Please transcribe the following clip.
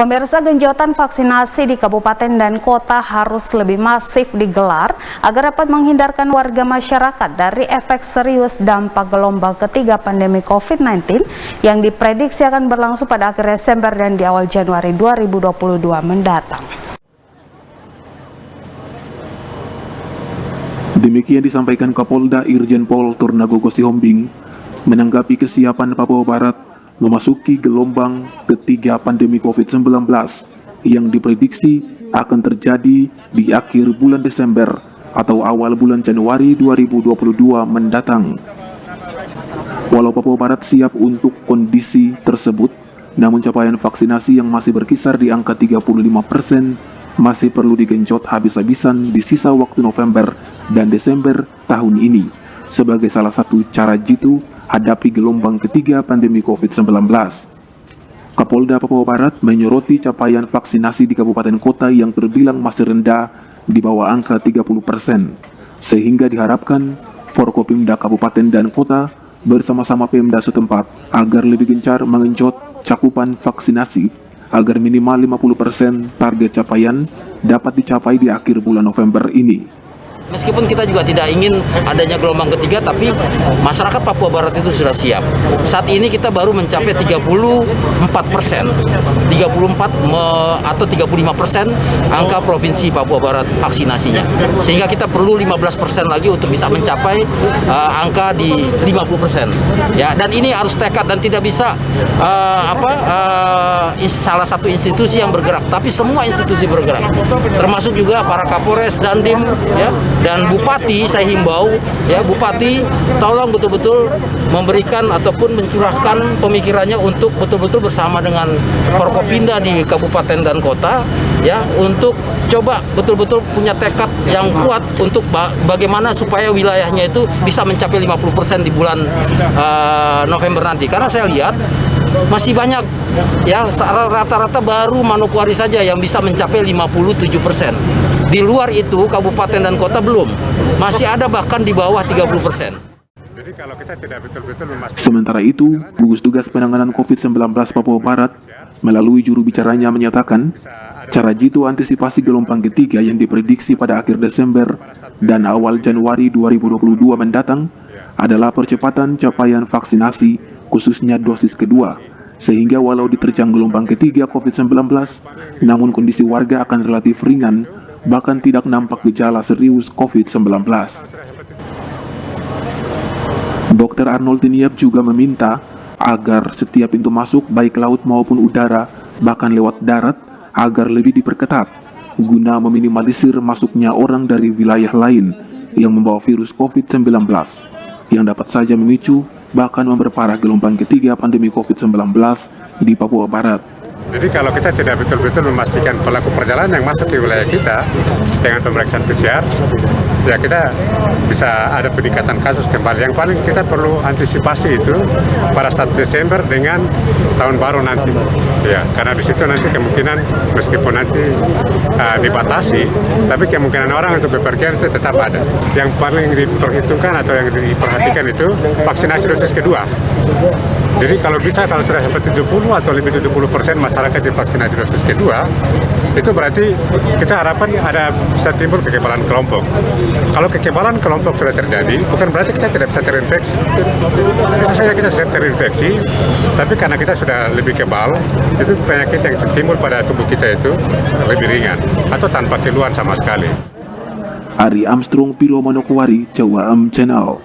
Pemirsa, genjotan vaksinasi di kabupaten dan kota harus lebih masif digelar agar dapat menghindarkan warga masyarakat dari efek serius dampak gelombang ketiga pandemi COVID-19 yang diprediksi akan berlangsung pada akhir Desember dan di awal Januari 2022 mendatang. Demikian disampaikan Kapolda Irjen Pol Turnagogo Sihombing menanggapi kesiapan Papua Barat memasuki gelombang ketiga pandemi COVID-19 yang diprediksi akan terjadi di akhir bulan Desember atau awal bulan Januari 2022 mendatang. Walau Papua Barat siap untuk kondisi tersebut, namun capaian vaksinasi yang masih berkisar di angka 35% masih perlu digenjot habis-habisan di sisa waktu November dan Desember tahun ini sebagai salah satu cara jitu hadapi gelombang ketiga pandemi COVID-19. Kapolda Papua Barat menyoroti capaian vaksinasi di kabupaten kota yang terbilang masih rendah di bawah angka 30%, sehingga diharapkan Forkopimda Kabupaten dan Kota bersama-sama Pemda setempat agar lebih gencar mengenjot cakupan vaksinasi agar minimal 50% target capaian dapat dicapai di akhir bulan November ini. Meskipun kita juga tidak ingin adanya gelombang ketiga, tapi masyarakat Papua Barat itu sudah siap. Saat ini kita baru mencapai 34%, 34 atau 35% angka provinsi Papua Barat vaksinasinya. Sehingga kita perlu 15% lagi untuk bisa mencapai angka di 50%. Ya, dan ini harus tekad dan tidak bisa salah satu institusi yang bergerak, tapi semua institusi bergerak. Termasuk juga para Kapolres, Dandim, ya. Dan Bupati, saya himbau, ya Bupati, tolong betul-betul memberikan ataupun mencurahkan pemikirannya untuk betul-betul bersama dengan Forkopimda di kabupaten dan kota, ya, untuk coba betul-betul punya tekad yang kuat untuk bagaimana supaya wilayahnya itu bisa mencapai 50% di bulan November nanti. Karena saya lihat masih banyak, ya, rata-rata baru Manokwari saja yang bisa mencapai 57%. Di luar itu kabupaten dan kota belum, masih ada bahkan di bawah 30%. Jadi kalau kita tidak betul-betul memastikan. Sementara itu, gugus tugas penanganan COVID-19 Papua Barat melalui juru bicaranya menyatakan cara jitu antisipasi gelombang ketiga yang diprediksi pada akhir Desember dan awal Januari 2022 mendatang adalah percepatan capaian vaksinasi khususnya dosis kedua, sehingga walau diterjang gelombang ketiga COVID-19, namun kondisi warga akan relatif ringan, bahkan tidak nampak gejala serius COVID-19. Dr. Arnold Tiniap juga meminta agar setiap pintu masuk baik laut maupun udara, bahkan lewat darat, agar lebih diperketat, guna meminimalisir masuknya orang dari wilayah lain yang membawa virus COVID-19, yang dapat saja memicu bahkan memperparah gelombang ketiga pandemi COVID-19 di Papua Barat. Jadi kalau kita tidak betul-betul memastikan pelaku perjalanan yang masuk ke wilayah kita dengan pemeriksaan PCR, ya kita bisa ada peningkatan kasus kembali. Yang paling kita perlu antisipasi itu pada saat Desember dengan tahun baru nanti. Ya, karena di situ nanti kemungkinan meskipun nanti dibatasi, tapi kemungkinan orang untuk bepergian itu tetap ada. Yang paling diperhitungkan atau yang diperhatikan itu vaksinasi dosis kedua. Jadi kalau bisa, kalau sudah sampai 70 atau lebih 70% masyarakat divaksinasi dosis kedua, itu berarti kita harapkan bisa timbul kekebalan kelompok. Kalau kekebalan kelompok sudah terjadi, bukan berarti kita tidak bisa terinfeksi. Bisa saja kita terinfeksi, tapi karena kita sudah lebih kebal, itu penyakit yang timbul pada tubuh kita itu lebih ringan atau tanpa keluhan sama sekali. Ari Armstrong, Pilo Manokwari, Jawa Channel.